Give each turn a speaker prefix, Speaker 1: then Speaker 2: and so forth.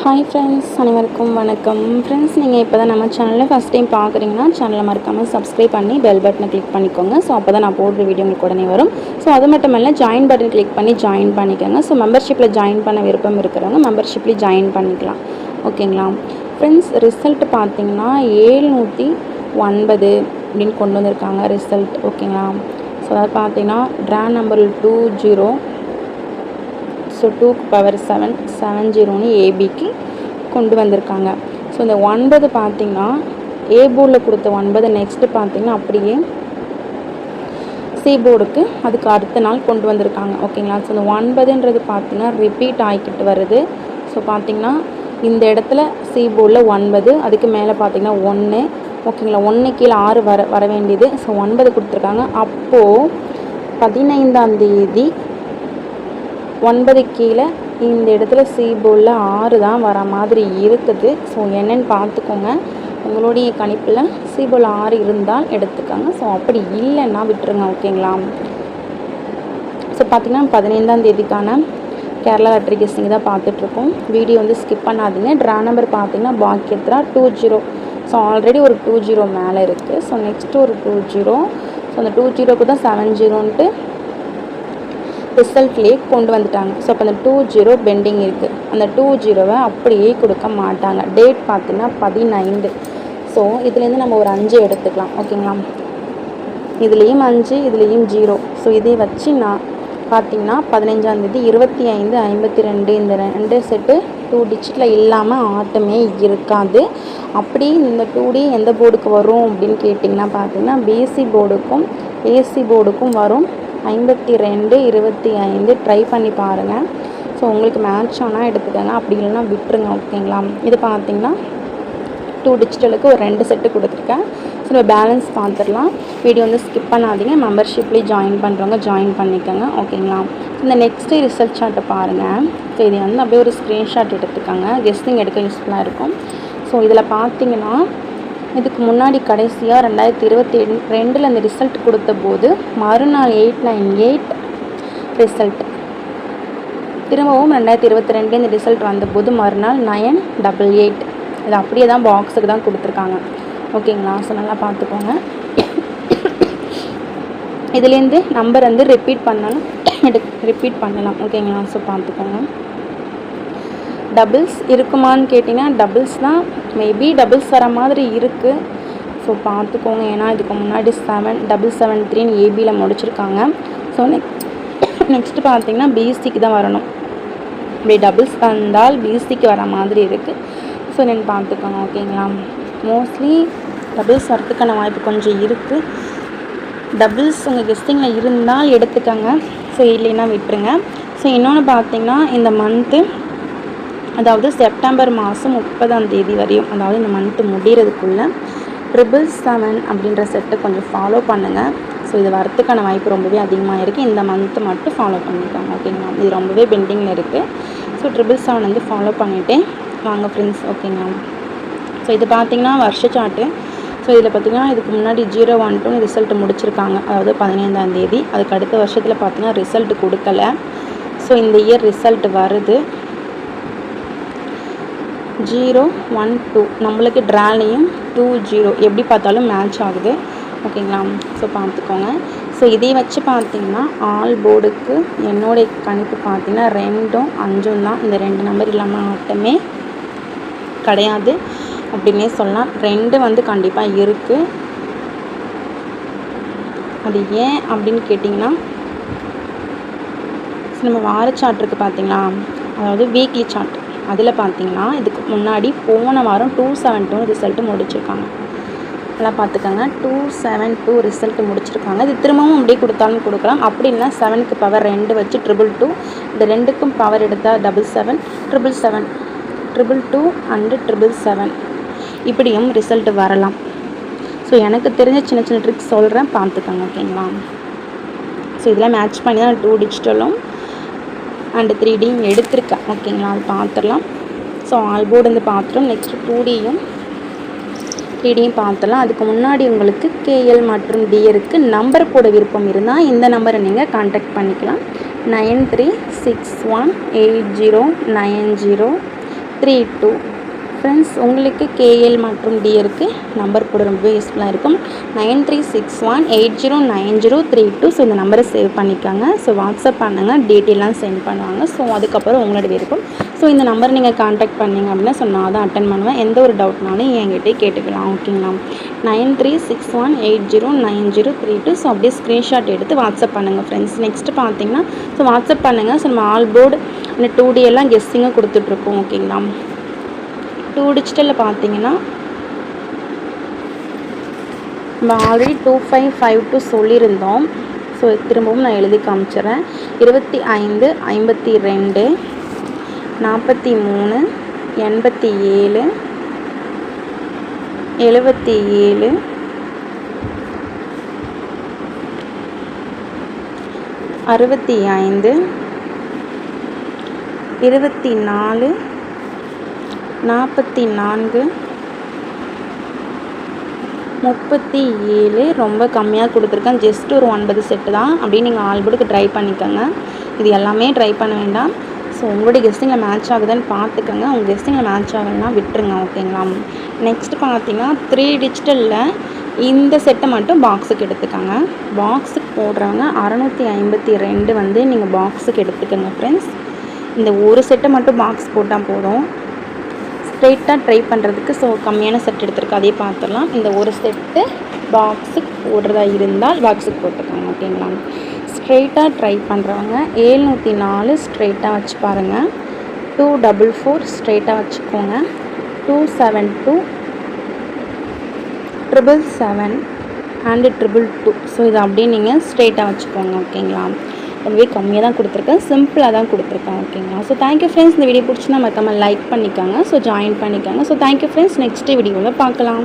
Speaker 1: Hi friends, அனைவருக்கும் வணக்கம். Friends, நீங்கள் இப்போ தான் நம்ம சேனலில் ஃபஸ்ட் டைம் பார்க்குறீங்கன்னா சேனலை மறக்காமல் சப்ஸ்கிரைப் பண்ணி பெல் பட்டனை கிளிக் பண்ணிக்கோங்க. ஸோ அப்போ தான் நான் போடுற வீடியோ உங்களுக்கு உடனே வரும். ஸோ அது மட்டும் இல்லை, ஜாயின் பட்டன் கிளிக் பண்ணி ஜாயின் பண்ணிக்கோங்க. ஸோ மெம்பர்ஷிப்பில் ஜாயின் பண்ண விருப்பம் இருக்கிறவங்க மெம்பர்ஷிப்லேயும் ஜாயின் பண்ணிக்கலாம். ஓகேங்களா ஃப்ரெண்ட்ஸ்? ரிசல்ட் பார்த்தீங்கன்னா 709 அப்படின்னு கொண்டு வந்திருக்காங்க ரிசல்ட். ஓகேங்களா? ஸோ அதை பார்த்தீங்கன்னா ட்ரா நம்பர் 20. ஸோ 2க்கு பவர் 7 70ன்னு ஏபிக்கு கொண்டு வந்திருக்காங்க. ஸோ இந்த 9 பார்த்திங்கன்னா ஏ போர்டில் கொடுத்த 9 நெக்ஸ்ட்டு பார்த்திங்கன்னா அப்படியே சி போர்டுக்கு அதுக்கு அடுத்த நாள் கொண்டு வந்திருக்காங்க. ஓகேங்களா? ஸோ இந்த 9ன்றது பார்த்திங்கன்னா ரிப்பீட் ஆகிக்கிட்டு வருது. ஸோ பார்த்திங்கன்னா இந்த இடத்துல சி போர்டில் 9, அதுக்கு மேலே பார்த்திங்கன்னா 1. ஓகேங்களா? 1 கீழே 6 வர வேண்டியது. ஸோ 9 கொடுத்துருக்காங்க. அப்போது 15ஆம் தேதி 9 கீழே இந்த இடத்துல சி போர்டில் 6 தான் வர மாதிரி இருக்குது. ஸோ என்னென்னு பார்த்துக்கோங்க. உங்களுடைய கணிப்பில் சி போர்டில் 6 இருந்தால் எடுத்துக்கோங்க. ஸோ அப்படி இல்லைன்னா விட்டுருங்க. ஓகேங்களா? ஸோ பார்த்திங்கன்னா 15ஆம் தேதிக்கான கேரளா லாட்ரி கெஸ்டிங் தான் பார்த்துட்ருக்கோம். வீடியோ வந்து ஸ்கிப் பண்ணாதீங்க. ட்ரா நம்பர் பார்த்திங்கன்னா பாக்கியத்ரா 20. ஸோ ஆல்ரெடி ஒரு 20 மேலே இருக்குது. ஸோ நெக்ஸ்ட்டு ஒரு 20. ஸோ அந்த 20க்கு தான் 70ன்ட்டு ரிசல்ட்லேயே கொண்டு வந்துட்டாங்க. ஸோ அப்போ அந்த 20 பெண்டிங் இருக்குது. அந்த 20வை அப்படியே கொடுக்க மாட்டாங்க. டேட் பார்த்தீங்கன்னா 15. ஸோ இதுலேருந்து நம்ம ஒரு 5 எடுத்துக்கலாம். ஓகேங்களா? இதுலேயும் 5, இதுலேயும் 0. ஸோ இதை வச்சு நான் பார்த்திங்கன்னா 15ஆம் தேதி 25 52 இந்த 2 செட்டு 2 டிஜிட்டில் இல்லாமல் ஆட்டமே இருக்காது. அப்படி இந்த 2D எந்த போர்டுக்கு வரும் அப்படின்னு கேட்டிங்கன்னா பார்த்திங்கன்னா பிசி போர்டுக்கும் ஏசி போர்டுக்கும் வரும். 52 25 ட்ரை பண்ணி பாருங்கள். ஸோ உங்களுக்கு மேட்ச் ஆனால் எடுத்துக்கோங்க, அப்படி இல்லைன்னா விட்டுருங்க. ஓகேங்களா? இது பார்த்திங்கன்னா 2 டிஜிட்டலுக்கு ஒரு 2 செட்டு கொடுத்துருக்கேன். ஸோ நம்ம பேலன்ஸ் பார்த்துடலாம். வீடியோ வந்து ஸ்கிப் பண்ணாதீங்க. மெம்பர்ஷிப்லேயே ஜாயின் பண்ணுறவங்க ஜாயின் பண்ணிக்கோங்க. ஓகேங்களா? இந்த நெக்ஸ்ட்டு ரிசல்ட் சார்ட்டை பாருங்கள். ஸோ இதை வந்து அப்படியே ஒரு ஸ்க்ரீன்ஷாட் எடுத்துக்கோங்க. கெஸ்டிங் எடுக்க யூஸ்ஃபுல்லாக இருக்கும். ஸோ இதில் பார்த்தீங்கன்னா இதுக்கு முன்னாடி கடைசியாக 2022 அந்த ரிசல்ட் கொடுத்த போது மறுநாள் 898 ரிசல்ட். திரும்பவும் 2022 இந்த ரிசல்ட் வந்தபோது மறுநாள் 988. இது அப்படியே தான் பாக்ஸுக்கு தான் கொடுத்துருக்காங்க. ஓகேங்களா? ஸோ நல்லா பார்த்துக்கோங்க. இதுலேருந்து நம்பர் வந்து ரிப்பீட் பண்ணலாம். ஓகேங்களா? ஸோ பார்த்துக்கோங்க. டபுள்ஸ் இருக்குமான்னு கேட்டிங்கன்னா டபுள்ஸ் தான், மேபி டபுள்ஸ் வர மாதிரி இருக்குது. ஸோ பார்த்துக்கோங்க. ஏன்னா இதுக்கு முன்னாடி 77773 ஏபியில் முடிச்சிருக்காங்க. ஸோ நெக்ஸ்ட்டு பார்த்திங்கன்னா பிசிக்கு தான் வரணும். இப்படி டபுள்ஸ் வந்தால் பிசிக்கு வர மாதிரி இருக்குது. ஸோ நீங்கள் பார்த்துக்கோங்க. ஓகேங்களா? மோஸ்ட்லி டபுள்ஸ் வரத்துக்கான வாய்ப்பு கொஞ்சம் இருக்குது. டபுள்ஸ் உங்கள் கெஸ்டிங்கில் இருந்தால் எடுத்துக்கோங்க. ஸோ இல்லைன்னா விட்டுருங்க. ஸோ இன்னொன்று பார்த்திங்கன்னா இந்த மந்த்து, அதாவது செப்டம்பர் மாதம் 30ஆம் தேதி வரையும், அதாவது இந்த மந்த்து முடிகிறதுக்குள்ளே 777 அப்படின்ற செட்டை கொஞ்சம் ஃபாலோ பண்ணுங்கள். ஸோ இது வரத்துக்கான வாய்ப்பு ரொம்பவே அதிகமாக இருக்குது. இந்த மந்த்து மட்டும் ஃபாலோ பண்ணிக்கோங்க. ஓகேங்களா? இது ரொம்பவே பெண்டிங்கில் இருக்குது. ஸோ 777 வந்து ஃபாலோ பண்ணிவிட்டு வாங்க ஃப்ரெண்ட்ஸ். ஓகேங்களா? ஸோ இது பார்த்திங்கன்னா வருஷ சார்ட்டு. ஸோ இதில் பார்த்திங்கன்னா இதுக்கு முன்னாடி 012 ரிசல்ட் முடிச்சிருக்காங்க, அதாவது 15ஆம் தேதி. அதுக்கு அடுத்த வருஷத்தில் பார்த்திங்கன்னா ரிசல்ட் கொடுக்கல. ஸோ இந்த இயர் ரிசல்ட் வருது 012. நம்மளுக்கு ட்ராலையும் 20 எப்படி பார்த்தாலும் மேட்ச் ஆகுது. ஓகேங்களா? ஸோ பார்த்துக்கோங்க. ஸோ இதை வச்சு பார்த்திங்கன்னா ஆல் போர்டுக்கு என்னுடைய கணிப்பு பார்த்திங்கன்னா 2ம் 5ம் தான். இந்த 2 நம்பர் இல்லாமல் ஆட்டமே கிடையாது அப்படின்னே சொல்லலாம். 2 வந்து கண்டிப்பாக இருக்குது. அது ஏன் அப்படின்னு கேட்டிங்கன்னா, நம்ம வார சார்ட் இருக்குது பார்த்திங்களா, அதாவது வீக்லி சார்ட். அதில் பார்த்திங்கன்னா இதுக்கு முன்னாடி போன வாரம் 272 ரிசல்ட்டு முடிச்சிருக்காங்க. நல்லா பார்த்துக்கோங்க. 272 ரிசல்ட்டு முடிச்சிருக்காங்க. இது திரும்பவும் அப்படியே கொடுத்தாலும் கொடுக்கலாம். அப்படி இல்லைனா 7க்கு பவர் 2 வச்சு 222. இந்த 2க்கும் பவர் எடுத்தால் 77 777 222 அண்டு 777 இப்படியும் ரிசல்ட்டு வரலாம். ஸோ எனக்கு தெரிஞ்ச சின்ன சின்ன ட்ரிக்ஸ் சொல்கிறேன், பார்த்துக்கோங்க. ஓகேங்களா? ஸோ இதெல்லாம் மேட்ச் பண்ணி தான் 2 டிஜிட்டலும் அண்டு 3Dயும் எடுத்திருக்கேன். ஓகேங்களா? அது பார்த்துடலாம். ஸோ ஆல் போர்டு வந்து பார்த்துட்டோம். நெக்ஸ்ட்டு 2Dயும் 3Dயும் பார்த்துடலாம். அதுக்கு முன்னாடி உங்களுக்கு KL மற்றும் டியருக்கு நம்பர் போட விருப்பம் இருந்தால் இந்த நம்பரை நீங்கள் கான்டாக்ட் பண்ணிக்கலாம். 93618090 32. ஃப்ரெண்ட்ஸ் உங்களுக்கு கேஎல் மற்றும் டியருக்கு நம்பர் கூட ரொம்ப யூஸ்ஃபுல்லாக இருக்கும். 9361809032. ஸோ இந்த நம்பரை சேவ் பண்ணிக்கோங்க. ஸோ வாட்ஸ்அப் பண்ணுங்கள், டீட்டெயிலாம் சென்ட் பண்ணுவாங்க. ஸோ அதுக்கப்புறம் உங்களோட விருப்பம். ஸோ இந்த நம்பரை நீங்கள் காண்டாக்ட் பண்ணிங்க அப்படின்னா ஸோ நான் தான் அட்டன் பண்ணுவேன். எந்த ஒரு டவுட்னாலும் என்கிட்டே கேட்டுக்கலாம். ஓகேங்களா? 9361809032. ஸோ அப்படியே ஸ்க்ரீன்ஷாட் எடுத்து வாட்ஸ்அப் பண்ணுங்கள் ஃப்ரெண்ட்ஸ். நெக்ஸ்ட்டு பார்த்தீங்கன்னா ஸோ வாட்ஸ்அப் பண்ணுங்கள். ஸோ நம்ம ஆல் போர்டு இந்த 2D எல்லாம் கெஸ்ஸிங்காக கொடுத்துட்ருக்கோம். ஓகேங்களா? 2 டிஜிட்டலில் பார்த்தீங்கன்னா நம்ம ஆல்ரெடி 2552 சொல்லியிருந்தோம். ஸோ திரும்பவும் நான் எழுதி காமிச்சிட்றேன். 25 52 43 87 77 65 24 44 37. ரொம்ப கம்மியாக கொடுத்துருக்கேன். ஜஸ்ட் ஒரு 9 செட்டு தான். அப்படின்னு நீங்கள் ஆல்போர்டுக்கு ட்ரை பண்ணிக்கோங்க. இது எல்லாமே ட்ரை பண்ண வேண்டாம். ஸோ உங்களுடைய கெஸ்டிங்கில் மேட்ச் ஆகுதுன்னு பார்த்துக்கோங்க. உங்கள் கெஸ்டிங்கில் மேட்ச் ஆகலைன்னா விட்டுருங்க. ஓகேங்களா? நெக்ஸ்ட்டு பார்த்தீங்கன்னா 3 டிஜிட்டலில் இந்த செட்டை மட்டும் பாக்ஸுக்கு எடுத்துக்கோங்க. பாக்ஸுக்கு போடுறவங்க 652 வந்து நீங்கள் பாக்ஸுக்கு எடுத்துக்கோங்க ஃப்ரெண்ட்ஸ். இந்த ஒரு செட்டை மட்டும் பாக்ஸ் போட்டால் போதும். ஸ்ட்ரெயிட்டாக ட்ரை பண்ணுறதுக்கு ஸோ கம்மியான செட் எடுத்துருக்கு, அதே பார்த்துடலாம். இந்த ஒரு செட்டு பாக்ஸுக்கு போடுறதா இருந்தால் பாக்ஸுக்கு போட்டுக்கோங்க. ஓகேங்களா? ஸ்ட்ரெயிட்டாக ட்ரை பண்ணுறவங்க 704 ஸ்ட்ரெயிட்டாக வச்சு பாருங்கள். 244 ஸ்ட்ரெயிட்டாக வச்சுக்கோங்க. 272 777 அண்டு 222. ஸோ இதை அப்படியே நீங்கள் ஸ்ட்ரெயிட்டாக வச்சுக்கோங்க. ஓகேங்களா? ரொம்பவே கம்மியாக தான் கொடுத்துருக்கேன், சிம்பிளாக தான் கொடுத்துருக்கேன். ஓகேங்களா? So thank you friends. இந்த வீடியோ பிடிச்சினா மறக்காமல் லைக் பண்ணிக்கோங்க. ஸோ ஜாயின் பண்ணிக்கோங்க. So thank you friends. நெக்ஸ்ட் வீடியோவில் பார்க்கலாம்.